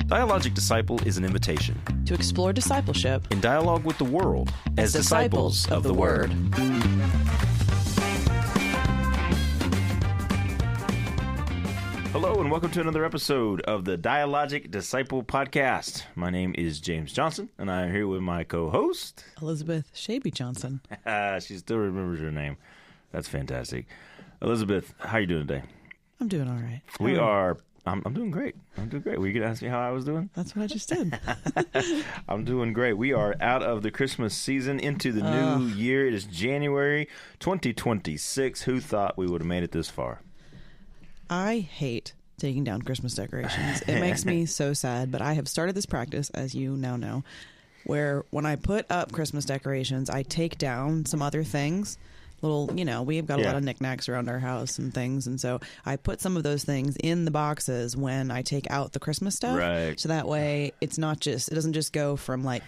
Dialogic Disciple is an invitation to explore discipleship in dialogue with the world as disciples of the Word. Hello and welcome to another episode of the Dialogic Disciple podcast. My name is James Johnson and I'm here with my co-host Elizabeth Shaby Johnson. She still remembers her name. That's fantastic. Elizabeth, how are you doing today? I'm doing all right. I'm doing great. Were you going to ask me how I was doing? That's what I just did. I'm doing great. We are out of the Christmas season into the new year. It is January 2026. Who thought we would have made it this far? I hate taking down Christmas decorations. It makes me so sad, but I have started this practice, as you now know, where when I put up Christmas decorations, I take down some other things. We've got a lot of knickknacks around our house and things, and so I put some of those things in the boxes when I take out the Christmas stuff. Right. So that way it doesn't just go from like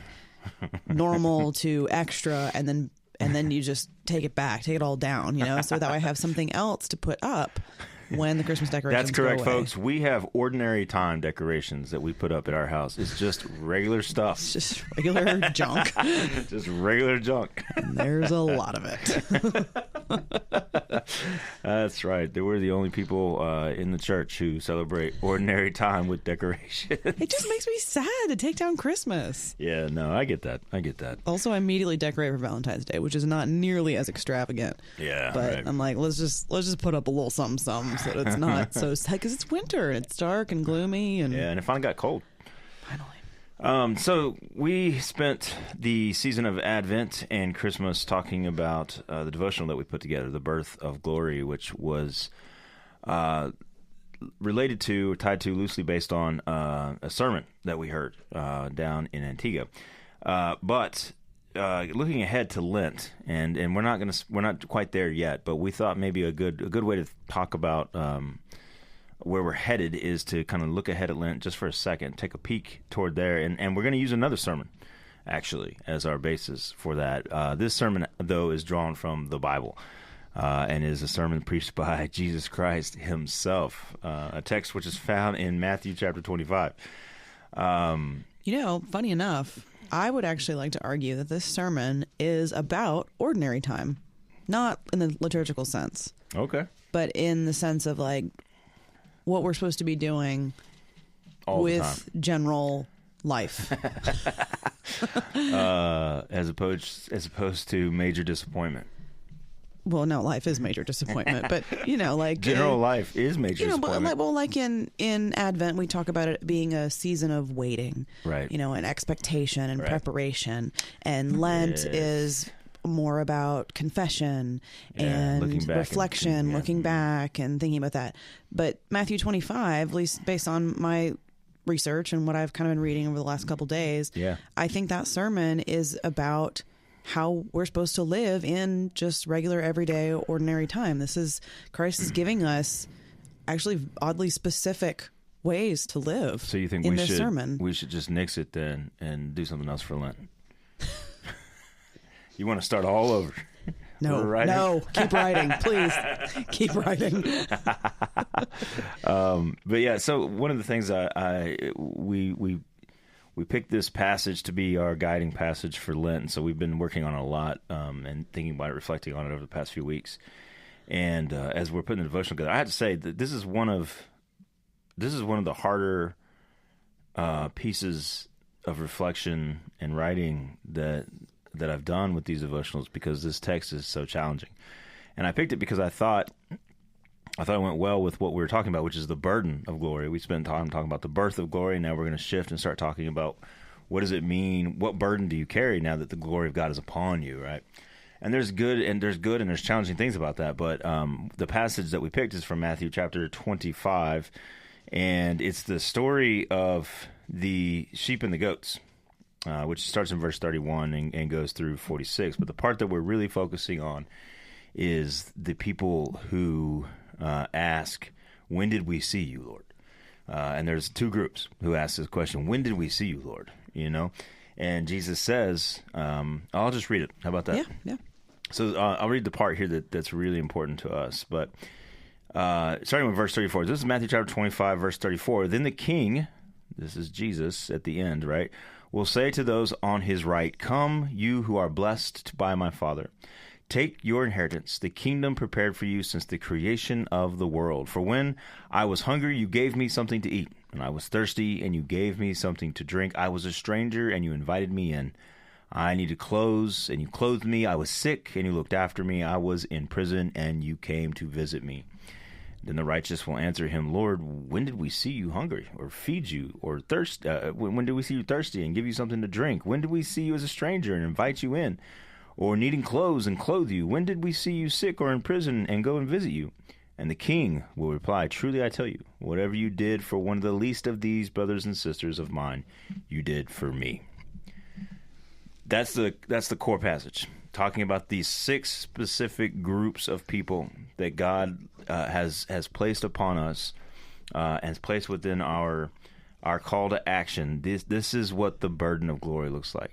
normal to extra and then you just take it all down, so that way I have something else to put up when the Christmas decorations That's correct, go away. folks. We have ordinary time decorations that we put up at our house. It's just regular stuff. It's just regular junk. Just regular junk. And there's a lot of it. That's right. They were the only people in the church who celebrate ordinary time with decorations. It just makes me sad to take down Christmas. Yeah, no, I get that. Also, I immediately decorate for Valentine's Day, which is not nearly as extravagant. Yeah, but right. I'm like, let's just put up a little something so that it's not so sad, because it's winter and it's dark and gloomy. And it finally got cold. Finally. So we spent the season of Advent and Christmas talking about the devotional that we put together, The Birth of Glory, which was related to, or tied to, loosely based on a sermon that we heard down in Antigua. But looking ahead to Lent, and we're not quite there yet, but we thought maybe a good way to talk about where we're headed is to kind of look ahead at Lent just for a second, take a peek toward there, and we're going to use another sermon actually as our basis for that. This sermon, though, is drawn from the Bible and is a sermon preached by Jesus Christ himself, a text which is found in Matthew chapter 25. Funny enough, I would actually like to argue that this sermon is about ordinary time, not in the liturgical sense. Okay. But in the sense of like what we're supposed to be doing all with general life. As opposed to major disappointment. Well, no, life is major disappointment, but general life is major disappointment. Like in Advent, we talk about it being a season of waiting, right? And expectation and preparation, and Lent is more about confession and reflection, looking back and thinking about that. But Matthew 25, at least based on my research and what I've kind of been reading over the last couple days, I think that sermon is about how we're supposed to live in just regular, everyday, ordinary time. Christ is giving us actually oddly specific ways to live. So you think we should just nix it then and do something else for Lent? You want to start all over? No, keep writing, please. Keep writing. But yeah, so one of the things we picked this passage to be our guiding passage for Lent, and so we've been working on it a lot and thinking about it, reflecting on it over the past few weeks. And as we're putting the devotional together, I have to say that this is one of the harder pieces of reflection and writing that I've done with these devotionals, because this text is so challenging. And I picked it because I thought it went well with what we were talking about, which is the burden of glory. We spent time talking about the birth of glory. Now we're going to shift and start talking about what does it mean? What burden do you carry now that the glory of God is upon you, right? And there's good and there's challenging things about that. But the passage that we picked is from Matthew chapter 25, and it's the story of the sheep and the goats, which starts in verse 31 and goes through 46. But the part that we're really focusing on is the people who ask, when did we see you, Lord? And there's two groups who ask this question, when did we see you, Lord? And Jesus says, I'll just read it. How about that? Yeah. So I'll read the part here that's really important to us. But starting with verse 34, this is Matthew chapter 25, verse 34. Then the king, this is Jesus at the end, right, will say to those on his right, "Come, you who are blessed by my Father. Take your inheritance, the kingdom prepared for you since the creation of the world. For when I was hungry, you gave me something to eat, and I was thirsty, and you gave me something to drink. I was a stranger, and you invited me in. I needed clothes, and you clothed me. I was sick, and you looked after me. I was in prison, and you came to visit me." Then the righteous will answer him, "Lord, when did we see you hungry, or feed you, or thirst? When did we see you thirsty and give you something to drink? When did we see you as a stranger and invite you in, or needing clothes and clothe you? When did we see you sick or in prison and go and visit you?" And the king will reply, "Truly I tell you, whatever you did for one of the least of these brothers and sisters of mine, you did for me." That's the core passage, talking about these 6 specific groups of people that God has placed upon us and has placed within our call to action. This is what the burden of glory looks like.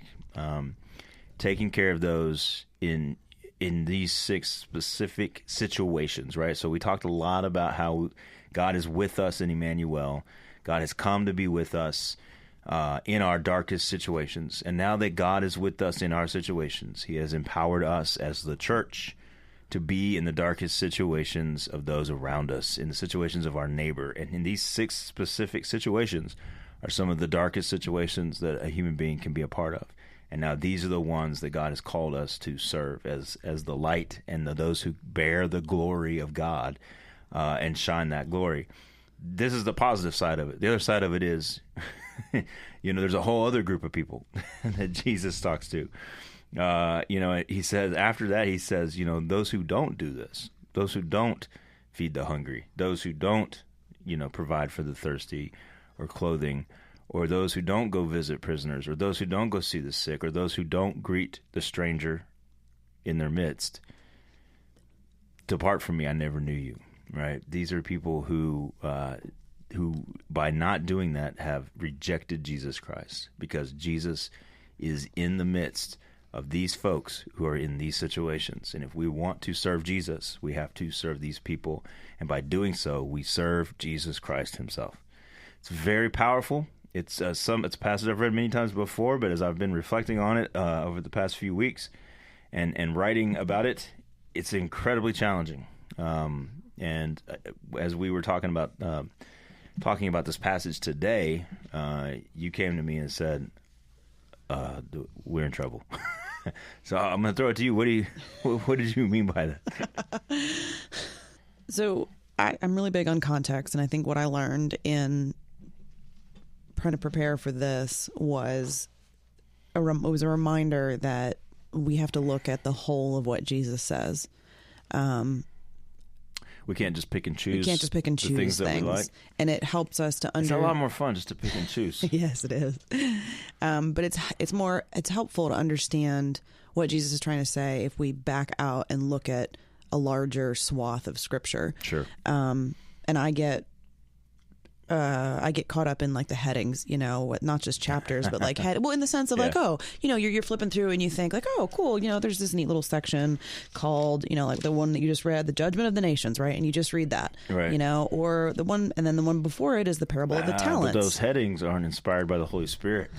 Taking care of those in these 6 specific situations, right? So we talked a lot about how God is with us in Emmanuel. God has come to be with us in our darkest situations. And now that God is with us in our situations, he has empowered us as the church to be in the darkest situations of those around us, in the situations of our neighbor. And in these 6 specific situations are some of the darkest situations that a human being can be a part of. And now these are the ones that God has called us to serve as the light and those who bear the glory of God and shine that glory. This is the positive side of it. The other side of it is, there's a whole other group of people that Jesus talks to. He says, after that, he says, those who don't do this, those who don't feed the hungry, those who don't, provide for the thirsty or clothing, or those who don't go visit prisoners, or those who don't go see the sick, or those who don't greet the stranger in their midst. Depart from me, I never knew you. Right? These are people who by not doing that have rejected Jesus Christ, because Jesus is in the midst of these folks who are in these situations. And if we want to serve Jesus, we have to serve these people. And by doing so, we serve Jesus Christ himself. It's very powerful. It's a passage I've read many times before, but as I've been reflecting on it over the past few weeks and writing about it, it's incredibly challenging. And as we were talking about this passage today, you came to me and said, "We're in trouble." So I'm going to throw it to you. What did you mean by that? So I'm really big on context, and I think what I learned in trying to prepare for this was a reminder that we have to look at the whole of what Jesus says. We can't just pick and choose. We can't just pick and choose things. That we like. And it helps us to It's a lot more fun just to pick and choose. Yes, it is. But it's helpful to understand what Jesus is trying to say if we back out and look at a larger swath of Scripture. Sure. And I get caught up in like the headings, not just chapters, but like in the sense of like, you're flipping through and you think like, oh, cool. There's this neat little section called, like the one that you just read, the Judgment of the Nations, right? And you just read that, right. Or the one, and then the one before it is the Parable of the Talents. But those headings aren't inspired by the Holy Spirit.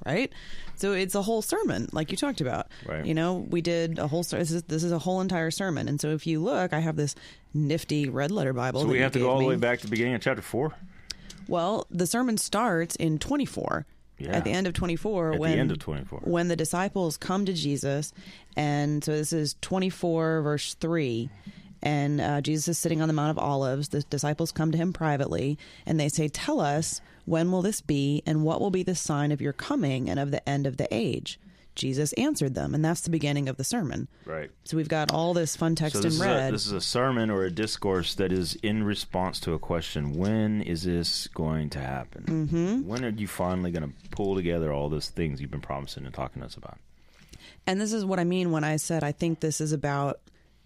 Right. So it's a whole sermon like you talked about, right. We did a whole, this is a whole entire sermon. And so if you look, I have this nifty red letter Bible. So we have to go all the way back to the beginning of chapter 4. Well, the sermon starts in 24. Yeah. At the end of 24. When the disciples come to Jesus. And so this is 24 verse 3. And Jesus is sitting on the Mount of Olives. The disciples come to him privately. And they say, "Tell us, when will this be? And what will be the sign of your coming and of the end of the age?" Jesus answered them, and that's the beginning of the sermon. Right. So we've got all this fun text in red. This is a sermon or a discourse that is in response to a question. When is this going to happen? Mm-hmm. When are you finally going to pull together all those things you've been promising and talking to us about? And this is what I mean when I said I think this is about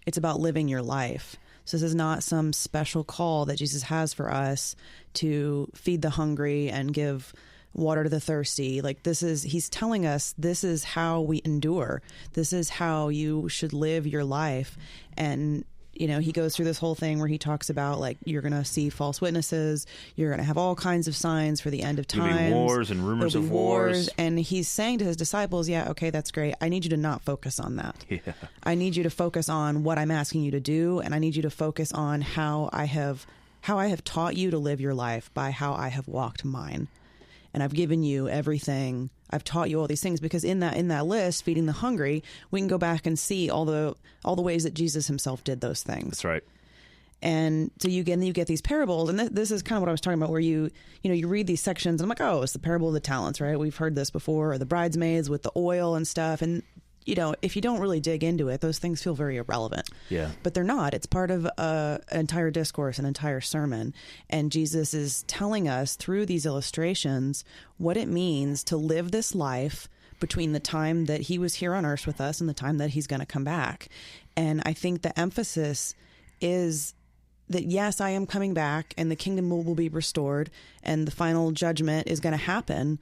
living your life. So this is not some special call that Jesus has for us to feed the hungry and give water to the thirsty. Like he's telling us this is how we endure. This is how you should live your life. And, he goes through this whole thing where he talks about, like, you're going to see false witnesses. You're going to have all kinds of signs for the end of time. There'll be wars and rumors of wars. And he's saying to his disciples, yeah, okay, that's great. I need you to not focus on that. Yeah. I need you to focus on what I'm asking you to do. And I need you to focus on how I have taught you to live your life by how I have walked mine. And I've given you everything. I've taught you all these things, because in that list, feeding the hungry, we can go back and see all the ways that Jesus himself did those things. That's right. And so you get these parables, and this is kind of what I was talking about, where you read these sections, and I'm like, oh, it's the parable of the talents, right? We've heard this before, or the bridesmaids with the oil and stuff. And if you don't really dig into it, those things feel very irrelevant. Yeah. But they're not. It's part of an entire discourse, an entire sermon. And Jesus is telling us through these illustrations what it means to live this life between the time that he was here on earth with us and the time that he's going to come back. And I think the emphasis is that, yes, I am coming back and the kingdom will be restored and the final judgment is going to happen.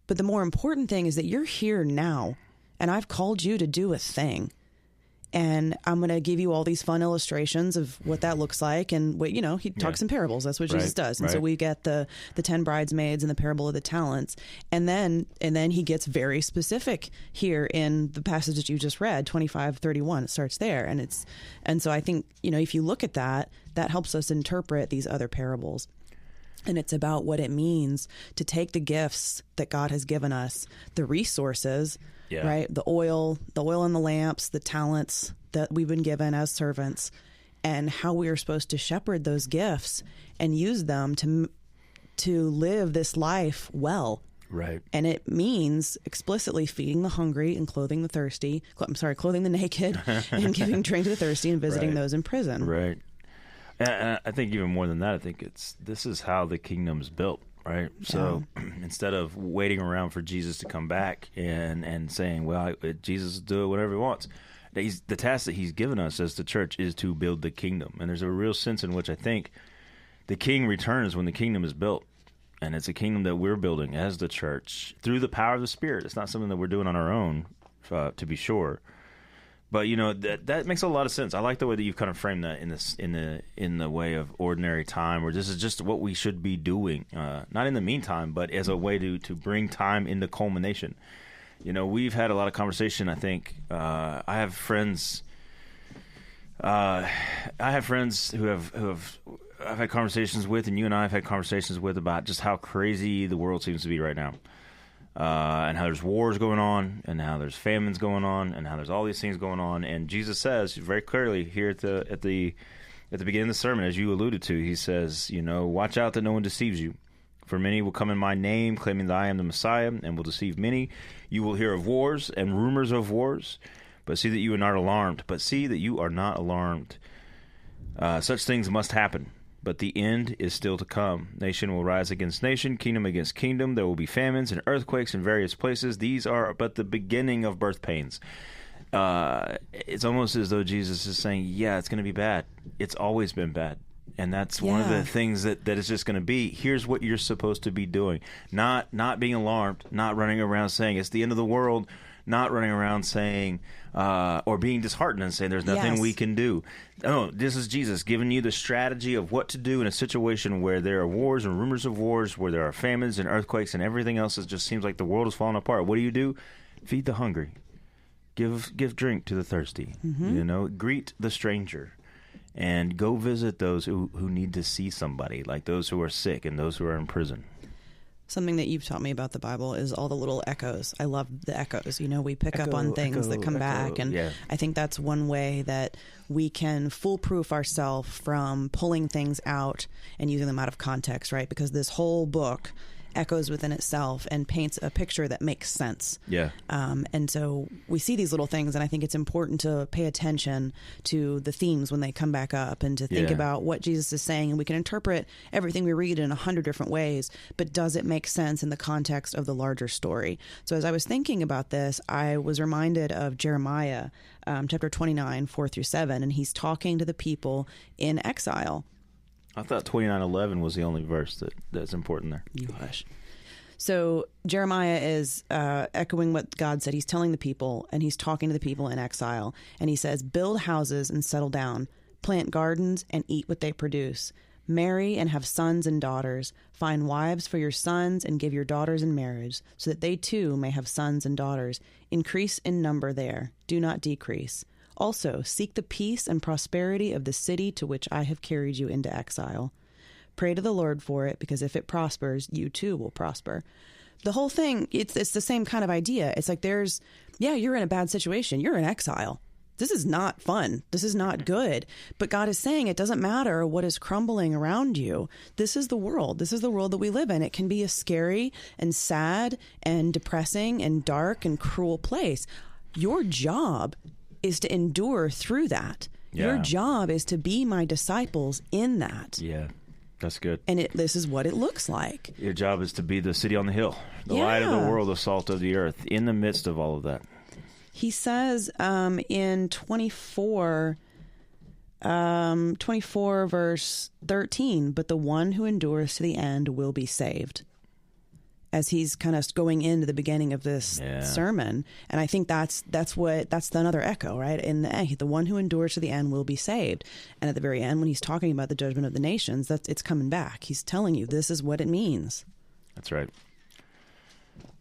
But the more important thing is that you're here now. And I've called you to do a thing. And I'm going to give you all these fun illustrations of what that looks like. And what, he talks in parables. That's what Jesus does. And so we get the 10 bridesmaids and the parable of the talents. And then he gets very specific here in the passage that you just read, 25:31. It starts there. And so I think, if you look at that helps us interpret these other parables. And it's about what it means to take the gifts that God has given us, the resources, right? The oil in the lamps, the talents that we've been given as servants, and how we are supposed to shepherd those gifts and use them to live this life well. Right. And it means explicitly feeding the hungry and clothing the naked and giving drink to the thirsty and visiting those in prison. Right. And I think even more than that, I think this is how the kingdom's built, right? So instead of waiting around for Jesus to come back and saying, well, Jesus will do it whatever he wants, the task that he's given us as the church is to build the kingdom. And there's a real sense in which I think the king returns when the kingdom is built. And it's a kingdom that we're building as the church through the power of the Spirit. It's not something that we're doing on our own, to be sure. But that makes a lot of sense. I like the way that you've kind of framed that in the way of ordinary time, where this is just what we should be doing, not in the meantime, but as a way to bring time into culmination. We've had a lot of conversation. I think I have friends. Who have I've had conversations with, and you and I have had conversations with, about just how crazy the world seems to be right now. And how there's wars going on, and how there's famines going on, and how there's all these things going on. And Jesus says very clearly here at the beginning of the sermon, as you alluded to, he says, watch out that no one deceives you. For many will come in my name, claiming that I am the Messiah, and will deceive many. You will hear of wars and rumors of wars, but see that you are not alarmed. Such things must happen. But the end is still to come. Nation will rise against nation, kingdom against kingdom. There will be famines and earthquakes in various places. These are but the beginning of birth pains. It's almost as though Jesus is saying, yeah, it's going to be bad. It's always been bad. And that's one of the things that is just going to be. Here's what you're supposed to be doing. Not being alarmed, not running around saying it's the end of the world, not running around saying or being disheartened and saying there's nothing we can do. No, this is Jesus giving you the strategy of what to do in a situation where there are wars and rumors of wars, where there are famines and earthquakes and everything else. It just seems like the world is falling apart. What do? Feed the hungry. Give drink to the thirsty. Mm-hmm. Greet the stranger. And go visit those who need to see somebody, like those who are sick and those who are in prison. Something that you've taught me about the Bible is all the little echoes. I love the echoes. We pick up on things that come back. And I think that's one way that we can foolproof ourselves from pulling things out and using them out of context, right? Because this whole book echoes within itself and paints a picture that makes sense. Yeah. And so we see these little things, and I think it's important to pay attention to the themes when they come back up and to think about what Jesus is saying. And we can interpret everything we read in 100 different ways, but does it make sense in the context of the larger story? So as I was thinking about this, I was reminded of Jeremiah, chapter 29, 4-7, and he's talking to the people in exile. I thought 29:11 was the only verse that's important there. You hush. So Jeremiah is echoing what God said. He's telling the people, and he's talking to the people in exile. And he says, build houses and settle down. Plant gardens and eat what they produce. Marry and have sons and daughters. Find wives for your sons and give your daughters in marriage, so that they too may have sons and daughters. Increase in number there. Do not decrease. Also, seek the peace and prosperity of the city to which I have carried you into exile. Pray to the Lord for it, because if it prospers, you too will prosper. The whole thing, it's the same kind of idea. It's like you're in a bad situation. You're in exile. This is not fun. This is not good. But God is saying it doesn't matter what is crumbling around you. This is the world. This is the world that we live in. It can be a scary and sad and depressing and dark and cruel place. Your job is to endure through that. Yeah. Your job is to be my disciples in that. Yeah, that's good. And this is what it looks like. Your job is to be the city on the hill, the light of the world, the salt of the earth, in the midst of all of that. He says in 24 verse 13, but the one who endures to the end will be saved. As he's kind of going into the beginning of this sermon. And I think that's another echo, right? In the one who endures to the end will be saved. And at the very end, when he's talking about the judgment of the nations, it's coming back. He's telling you this is what it means. That's right.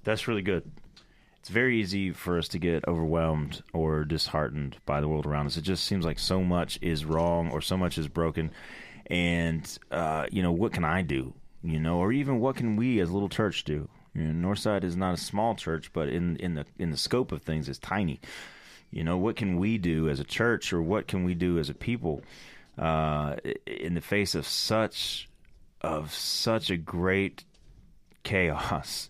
That's really good. It's very easy for us to get overwhelmed or disheartened by the world around us. It just seems like so much is wrong or so much is broken. And, what can I do? Or even what can we as a little church do? Northside is not a small church, but in the scope of things, it's tiny. What can we do as a church, or what can we do as a people in the face of such a great chaos?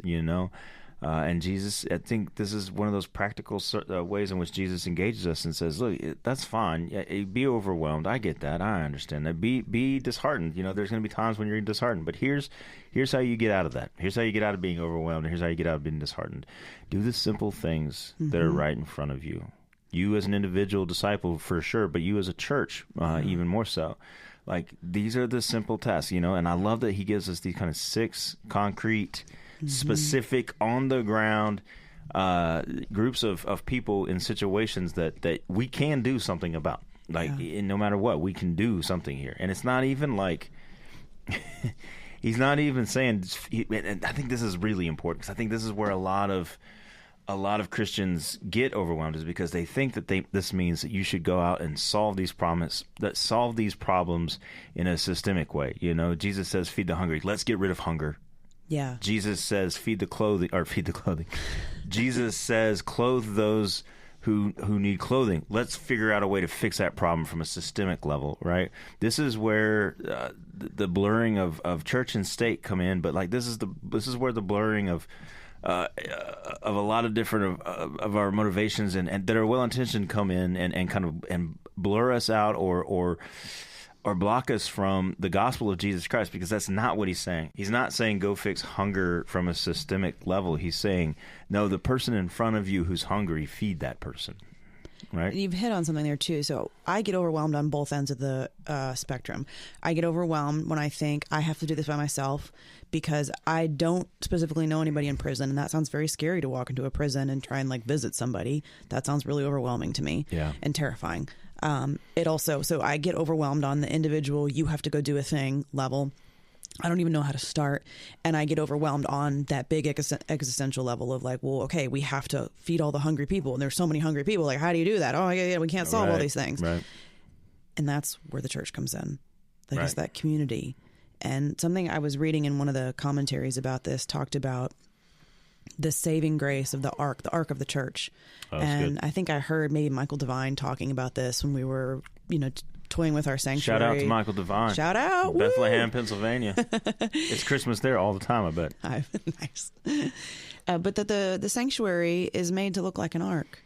And Jesus, I think this is one of those practical ways in which Jesus engages us and says, look, that's fine. Be overwhelmed. I get that. I understand that. Be disheartened. There's going to be times when you're disheartened. But here's how you get out of that. Here's how you get out of being overwhelmed. And here's how you get out of being disheartened. Do the simple things that are right in front of you. You as an individual disciple, for sure, but you as a church, even more so. Like, these are the simple tasks, and I love that he gives us these kind of 6 concrete, specific, on the ground groups of people in situations that we can do something about. No matter what, we can do something here. And it's not even like he's not even saying. And I think this is really important, because I think this is where a lot of Christians get overwhelmed, is because they think that this means that you should go out and solve these problems in a systemic way. Jesus says, feed the hungry. Let's get rid of hunger. Yeah. Jesus says, feed the clothing. Jesus says, clothe those who need clothing. Let's figure out a way to fix that problem from a systemic level, right? This is where the blurring of church and state come in, but this is where the blurring of a lot of different of our motivations and that are well intentioned come in and kind of and blur us out or block us from the gospel of Jesus Christ, because that's not what he's saying. He's not saying go fix hunger from a systemic level. He's saying, no, the person in front of you who's hungry, feed that person. Right. You've hit on something there too. So I get overwhelmed on both ends of the spectrum. I get overwhelmed when I think I have to do this by myself, because I don't specifically know anybody in prison, and that sounds very scary to walk into a prison and try and visit somebody. That sounds really overwhelming to me, and terrifying. So I get overwhelmed on the individual, you have to go do a thing level. I don't even know how to start. And I get overwhelmed on that big existential level of okay, we have to feed all the hungry people. And there's so many hungry people. How do you do that? Oh, yeah, we can't solve all these things. Right. And that's where the church comes in. It's that community. And something I was reading in one of the commentaries about this talked about the saving grace of the ark of the church. Oh, and good. I think I heard maybe Michael Devine talking about this when we were, toying with our sanctuary. Shout out to Michael Devine. Shout out. Bethlehem, Woo! Pennsylvania. It's Christmas there all the time, I bet. Nice. But that the sanctuary is made to look like an ark.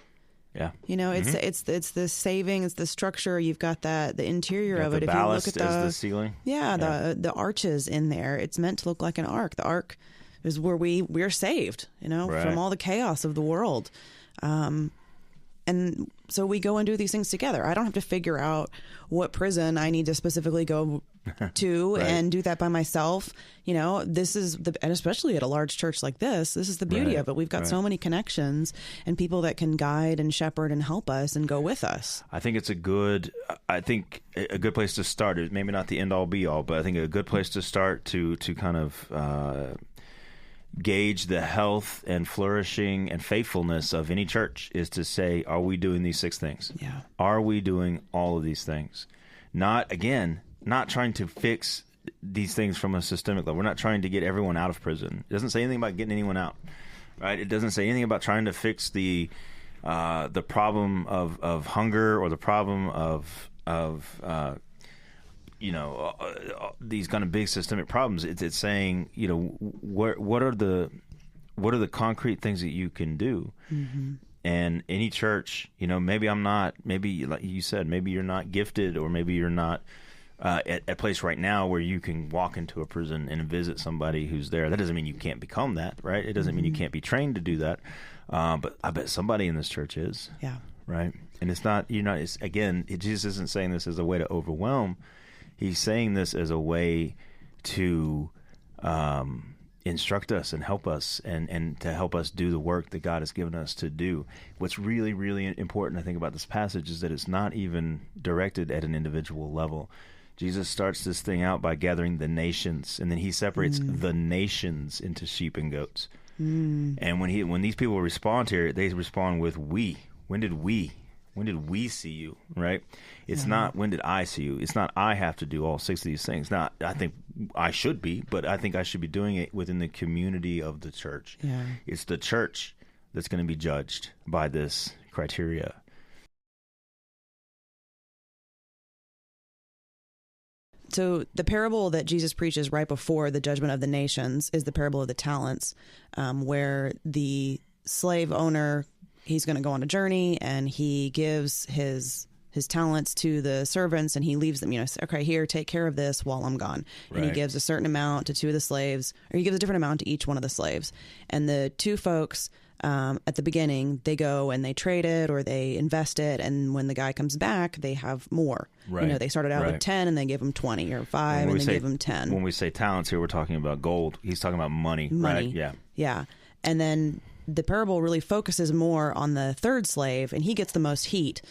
Yeah. It's the saving, it's the structure. You've got the interior of it. The ballast if you look at the ceiling. Yeah, the arches in there. It's meant to look like an ark. The ark is where we're saved, from all the chaos of the world. And so we go and do these things together. I don't have to figure out what prison I need to specifically go to Right. and do that by myself. This is and especially at a large church like this is the beauty Right. of it. We've got Right. so many connections and people that can guide and shepherd and help us and go with us. I think it's a good place to start. It maybe not the end all be all, but I think a good place to start to kind of gauge the health and flourishing and faithfulness of any church is to say, are we doing these 6 things? Yeah. Are we doing all of these things? Not trying to fix these things from a systemic level. We're not trying to get everyone out of prison. It doesn't say anything about getting anyone out, right? It doesn't say anything about trying to fix the problem of hunger or the problem of these kind of big systemic problems. It's saying, what are the concrete things that you can do? Mm-hmm. And any church, maybe like you said, maybe you're not gifted, or maybe you're not at a place right now where you can walk into a prison and visit somebody who's there. That doesn't mean you can't become that, right? It doesn't mean you can't be trained to do that. But I bet somebody in this church is. Yeah. Right. And it's not, Jesus isn't saying this as a way to overwhelm. He's saying this as a way to instruct us and help us and to help us do the work that God has given us to do. What's really, really important, I think, about this passage is that it's not even directed at an individual level. Jesus starts this thing out by gathering the nations, and then he separates the nations into sheep and goats. And when these people respond here, they respond with we. When did we see you, right? It's not when did I see you. It's not I have to do all 6 of these things. Now, I think I should be, but I think I should be doing it within the community of the church. Yeah. It's the church that's going to be judged by this criteria. So the parable that Jesus preaches right before the judgment of the nations is the parable of the talents, where the slave owner, he's going to go on a journey and he gives his talents to the servants and he leaves them, okay, here, take care of this while I'm gone. And he Right. gives a certain amount to 2 of the slaves, or he gives a different amount to each one of the slaves. And the 2 folks at the beginning, they go and they trade it or they invest it. And when the guy comes back, they have more. Right. They started out Right. with 10 and they give him 20 or 5 and they give him 10. When we say talents here, we're talking about gold. He's talking about money. Right? Yeah. Yeah. And then the parable really focuses more on the 3rd slave, and he gets the most heat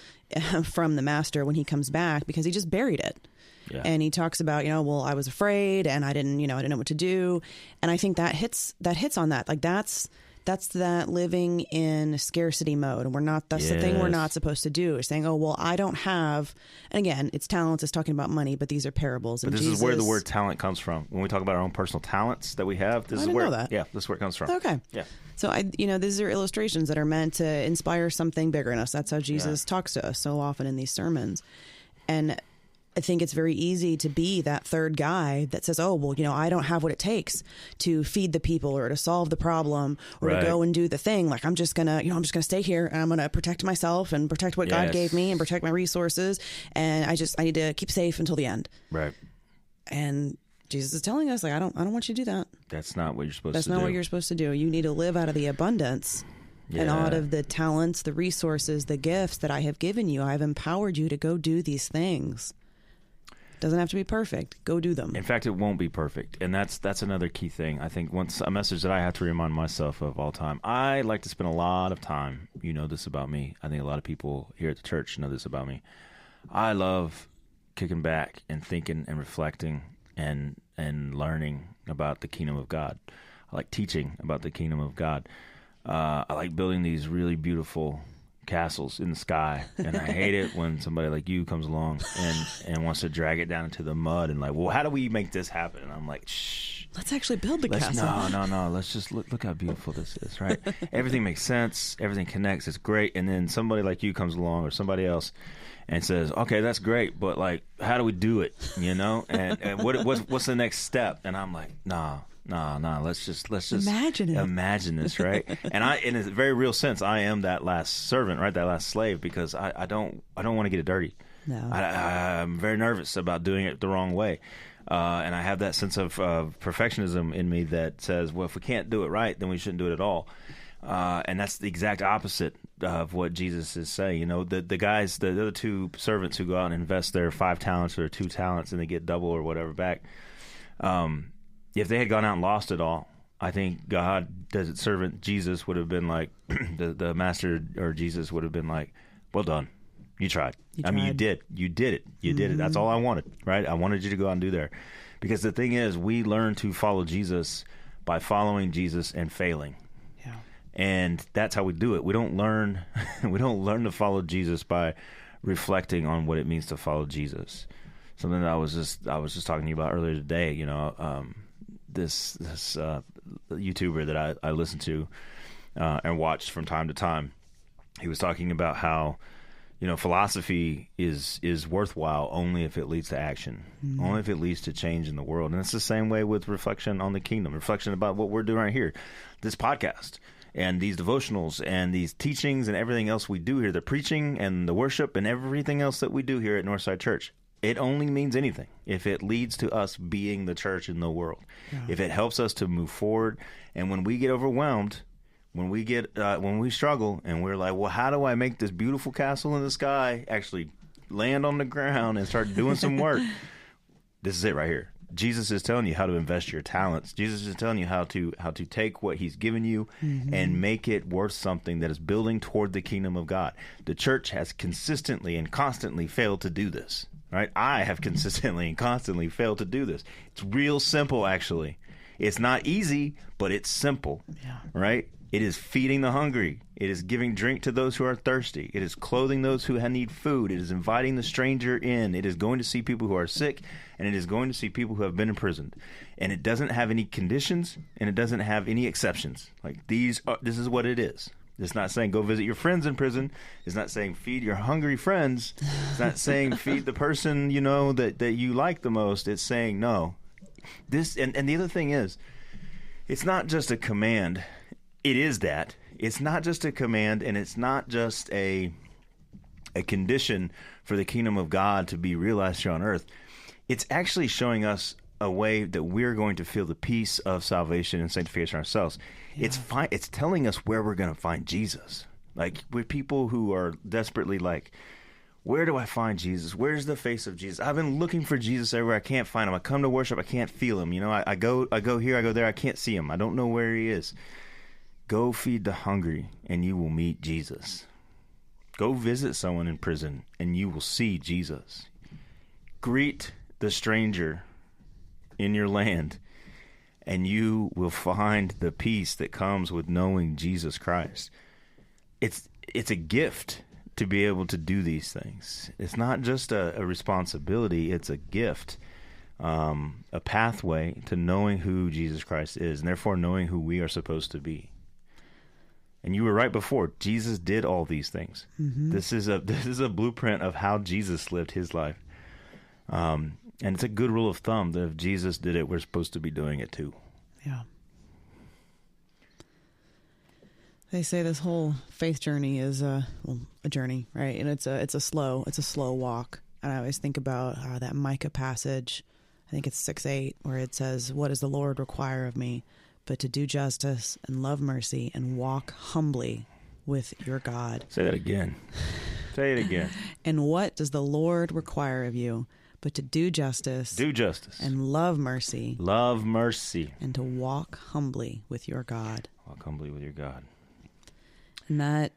from the master when he comes back because he just buried it. Yeah. And he talks about, well, I was afraid and I didn't know what to do. And I think that hits on that. Like that's that living in scarcity mode. And that's the thing we're not supposed to do, is saying, oh, well, I don't have, and again, it's talents, it's talking about money, but these are parables. But and this is where the word talent comes from. When we talk about our own personal talents that we have, this is where know that. Yeah, this is where it comes from. Okay. Yeah. So these are illustrations that are meant to inspire something bigger in us. That's how Jesus talks to us so often in these sermons. And I think it's very easy to be that 3rd guy that says, oh, well, I don't have what it takes to feed the people or to solve the problem or Right. to go and do the thing. Like, I'm just going to stay here and I'm going to protect myself and protect what God gave me and protect my resources. And I need to keep safe until the end. Right. And Jesus is telling us, like, I don't want you to do that. That's not what you're supposed to do. That's not what you're supposed to do. You need to live out of the abundance and out of the talents, the resources, the gifts that I have given you. I've empowered you to go do these things. Doesn't have to be perfect. Go do them. In fact, it won't be perfect. And that's another key thing. I think a message that I have to remind myself of all the time. I like to spend a lot of time, you know this about me. I think a lot of people here at the church know this about me. I love kicking back and thinking and reflecting and learning about the kingdom of God. I like teaching about the kingdom of God. I like building these really beautiful castles in the sky, and I hate it when somebody like you comes along and wants to drag it down into the mud and like, well, how do we make this happen? And I'm like, shh. Let's actually build the castle. No. Let's just look how beautiful this is, right? Everything makes sense. Everything connects. It's great. And then somebody like you comes along or somebody else and says, okay, that's great, but like, how do we do it? And what's the next step? And I'm like, no. Let's just imagine this, right? And in a very real sense, I am that last servant, right? That last slave, because I don't want to get it dirty. No. I'm very nervous about doing it the wrong way. And I have that sense of perfectionism in me that says, well, if we can't do it right, then we shouldn't do it at all. And that's the exact opposite of what Jesus is saying. You know, the guys, the other two servants who go out and invest their 5 talents or 2 talents and they get double or whatever back. If they had gone out and lost it all, I think God, the servant Jesus, would have been like, the master or Jesus would have been like, well done. You tried. I mean, you did. You did it. You did it. That's all I wanted, right? I wanted you to go out and do there. Because the thing is, we learn to follow Jesus by following Jesus and failing. Yeah. And that's how we do it. We don't learn to follow Jesus by reflecting on what it means to follow Jesus. Something that I was just talking to you about earlier today. You know, this YouTuber that I listen to and watch from time to time. He was talking about how, you know, philosophy is worthwhile only if it leads to action, only if it leads to change in the world. And it's the same way with reflection on the kingdom, reflection about what we're doing right here, this podcast and these devotionals and these teachings and everything else we do here, the preaching and the worship and everything else that we do here at Northside Church. It only means anything if it leads to us being the church in the world, if it helps us to move forward. And when we get overwhelmed, when we struggle and we're like, well, how do I make this beautiful castle in the sky actually land on the ground and start doing some work? This is it right here. Jesus is telling you how to invest your talents. Jesus is telling you how to take what he's given you and make it worth something that is building toward the kingdom of God. The church has consistently and constantly failed to do this, right? I have consistently and constantly failed to do this. It's real simple, actually. It's not easy, but it's simple, right? It is feeding the hungry. It is giving drink to those who are thirsty. It is clothing those who need food. It is inviting the stranger in. It is going to see people who are sick, and it is going to see people who have been imprisoned. And it doesn't have any conditions, and it doesn't have any exceptions. Like this is what it is. It's not saying go visit your friends in prison. It's not saying feed your hungry friends. It's not saying feed the person, you know, that you like the most. It's saying no. This and the other thing is, it's not just a command. It is that. It's not just a command, and it's not just a condition for the kingdom of God to be realized here on earth. It's actually showing us a way that we're going to feel the peace of salvation and sanctification ourselves. Yeah. It's telling us where we're going to find Jesus. Like, we're people who are desperately like, where do I find Jesus? Where's the face of Jesus? I've been looking for Jesus everywhere. I can't find him. I come to worship. I can't feel him. You know, I go here, I go there. I can't see him. I don't know where he is. Go feed the hungry, and you will meet Jesus. Go visit someone in prison, and you will see Jesus. Greet the stranger in your land, and you will find the peace that comes with knowing Jesus Christ. It's a gift to be able to do these things. It's not just a responsibility, it's a gift, a pathway to knowing who Jesus Christ is, and therefore knowing who we are supposed to be. And you were right before. Jesus did all these things. This is a blueprint of how Jesus lived his life. And it's a good rule of thumb that if Jesus did it, we're supposed to be doing it too. Yeah. They say this whole faith journey is a journey, right? And it's a slow walk. And I always think about that Micah passage. I think it's 6:8, where it says, "What does the Lord require of me? But to do justice and love mercy and walk humbly with your God." Say that again. Say it again. "And what does the Lord require of you? But to do justice. Do justice. And love mercy. Love mercy. And to walk humbly with your God." Walk humbly with your God. And that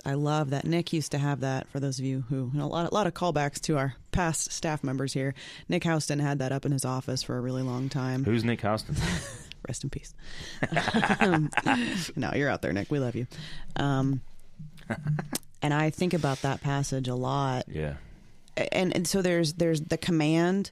I love that. Nick used to have that, for those of you who, a lot of callbacks to our past staff members here. Nick Houston had that up in his office for a really long time. Who's Nick Houston? Rest in peace. No, you're out there, Nick. We love you. And I think about that passage a lot. Yeah. And so there's the command,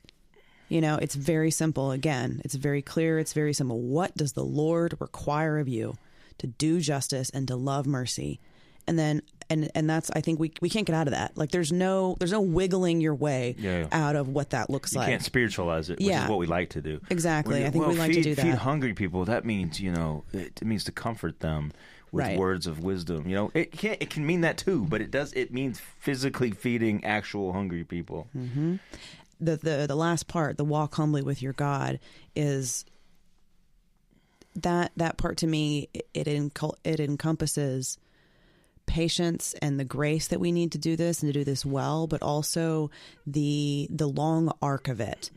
you know, it's very simple. Again, it's very clear. It's very simple. What does the Lord require of you? To do justice and to love mercy. And then, and that's, I think we can't get out of that. Like, there's no wiggling your way out of what that looks like. You can't spiritualize it, which is what we like to do. Exactly. I think we like to do that. Feed hungry people. That means, you know, it means to comfort them with words of wisdom. You know, it can mean that too, but it means physically feeding actual hungry people. Mm-hmm. The last part, the walk humbly with your God, is that part to me, it encompasses patience and the grace that we need to do this and to do this well, but also the long arc of it,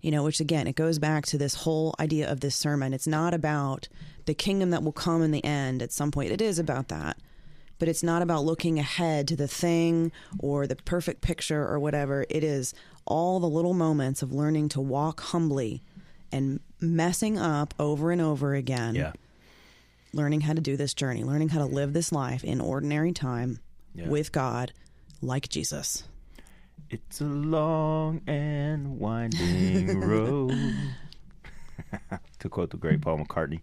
which again, it goes back to this whole idea of this sermon. It's not about the kingdom that will come in the end at some point. It is about that, but it's not about looking ahead to the thing or the perfect picture or whatever. It is all the little moments of learning to walk humbly and messing up over and over again. Yeah. Learning how to do this journey, learning how to live this life in ordinary time with God, like Jesus. It's a long and winding road. To quote the great Paul McCartney.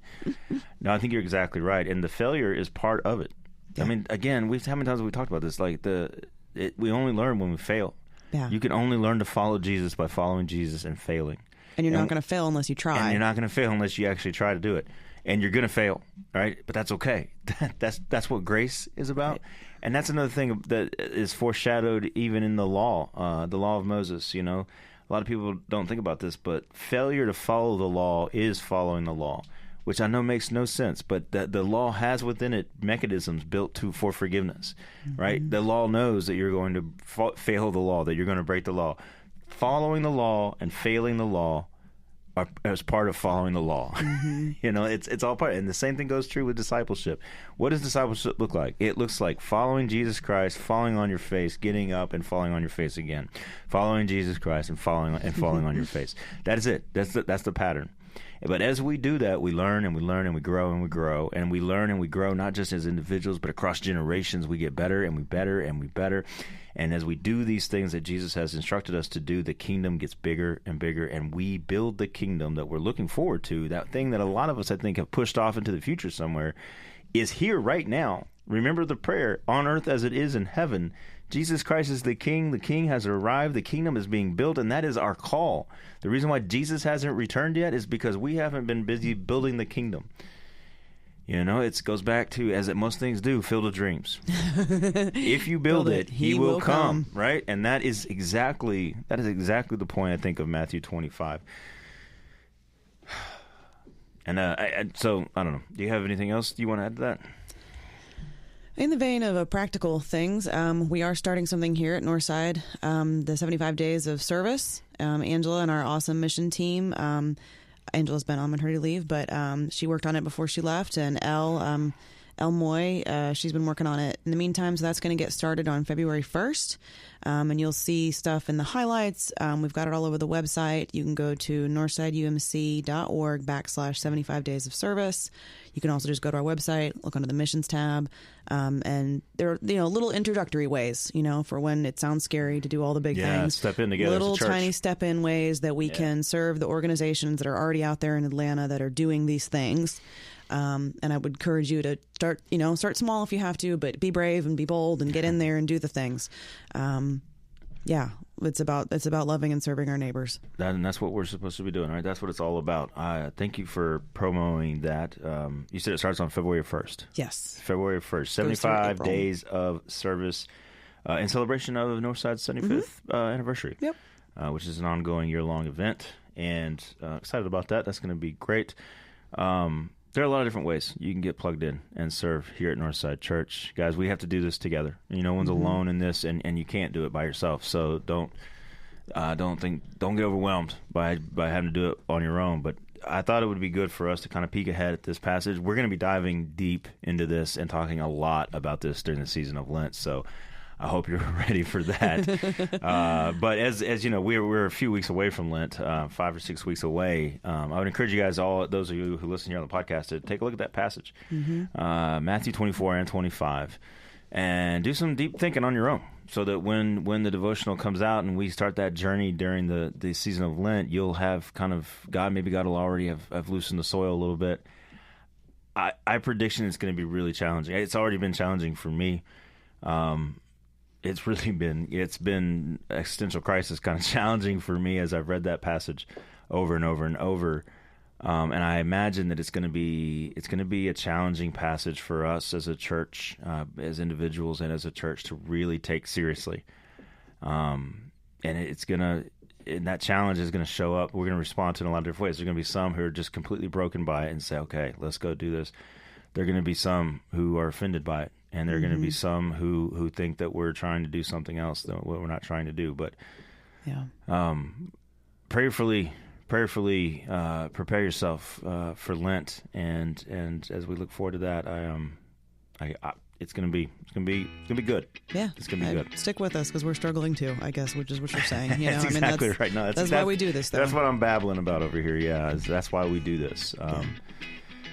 No, I think you're exactly right. And the failure is part of it. Yeah. I mean, again, how many times have we talked about this? Like we only learn when we fail. Yeah. You can only learn to follow Jesus by following Jesus and failing. And you're not going to fail unless you try. And you're not going to fail unless you actually try to do it. And you're going to fail, right? But that's okay. That's what grace is about. Right. And that's another thing that is foreshadowed even in the law of Moses. A lot of people don't think about this, but failure to follow the law is following the law, which I know makes no sense. But the law has within it mechanisms built for forgiveness, right? The law knows that you're going to fail the law, that you're going to break the law. Following the law and failing the law as part of following the law. It's all part. And the same thing goes true with discipleship. What does discipleship look like? It looks like following Jesus Christ, falling on your face, getting up and falling on your face again. Following Jesus Christ and falling on your face. That is it. That's the pattern. But as we do that, we learn and we learn and we grow and we grow. And we learn and we grow not just as individuals, but across generations. We get better and we better and we better. And as we do these things that Jesus has instructed us to do, the kingdom gets bigger and bigger, and we build the kingdom that we're looking forward to. That thing that a lot of us, I think, have pushed off into the future somewhere is here right now. Remember the prayer, on earth as it is in heaven. Jesus Christ is the King. The King has arrived. The kingdom is being built, and that is our call. The reason why Jesus hasn't returned yet is because we haven't been busy building the kingdom. It goes back to, as most things do, Field of Dreams. If you build it, he will come, right? And that is exactly the point, I think, of Matthew 25. And so, I don't know. Do you have anything else you want to add to that? In the vein of practical things, we are starting something here at Northside, the 75 days of service. Angela and our awesome mission team, Angela's been on maternity leave, but she worked on it before she left, and Elle Moy, she's been working on it in the meantime, so that's going to get started on February 1st, and you'll see stuff in the highlights. We've got it all over the website. You can go to northsideumc.org/75 days of service. You can also just go to our website, look under the missions tab, and there are little introductory ways, for when it sounds scary to do all the big things. Step in together. Little tiny step in ways that we can serve the organizations that are already out there in Atlanta that are doing these things. And I would encourage you to start small if you have to, but be brave and be bold and get in there and do the things. It's about loving and serving our neighbors. And that's what we're supposed to be doing, right? That's what it's all about. Thank you for promoting that. You said it starts on February 1st. Yes. February 1st. 75 days of service in celebration of Northside's 75th anniversary. Yep. Which is an ongoing year-long event. And excited about that. That's going to be great. There are a lot of different ways you can get plugged in and serve here at Northside Church. Guys, we have to do this together. No one's alone in this, and you can't do it by yourself. So don't get overwhelmed by having to do it on your own. But I thought it would be good for us to kind of peek ahead at this passage. We're going to be diving deep into this and talking a lot about this during the season of Lent. So I hope you're ready for that. But as you know, we're a few weeks away from Lent, 5 or 6 weeks away. I would encourage you guys, all those of you who listen here on the podcast, to take a look at that passage, Matthew 24 and 25, and do some deep thinking on your own, so that when the devotional comes out and we start that journey during the season of Lent, you'll have God will already have loosened the soil a little bit. I prediction it's going to be really challenging. It's already been challenging for me. It's been existential crisis kind of challenging for me as I've read that passage over and over and over. And I imagine that it's going to be a challenging passage for us as a church, as individuals and as a church, to really take seriously. And and that challenge is going to show up. We're going to respond to it in a lot of different ways. There's going to be some who are just completely broken by it and say, okay, let's go do this. There are going to be some who are offended by it, and there are going to be some who think that we're trying to do something else that we're not trying to do. But prayerfully prepare yourself for Lent, and as we look forward to that, it's gonna be good. Yeah, it's gonna be good. Stick with us because we're struggling too, I guess, which is what you're saying. You know, that's exactly right. No, that's why we do this. Though. That's what I'm babbling about over here. Yeah, that's why we do this.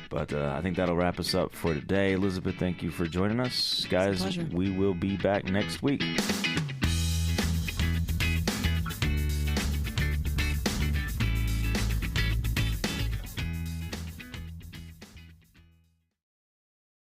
But I think that'll wrap us up for today. Elizabeth, thank you for joining us, guys. It's a pleasure. We will be back next week.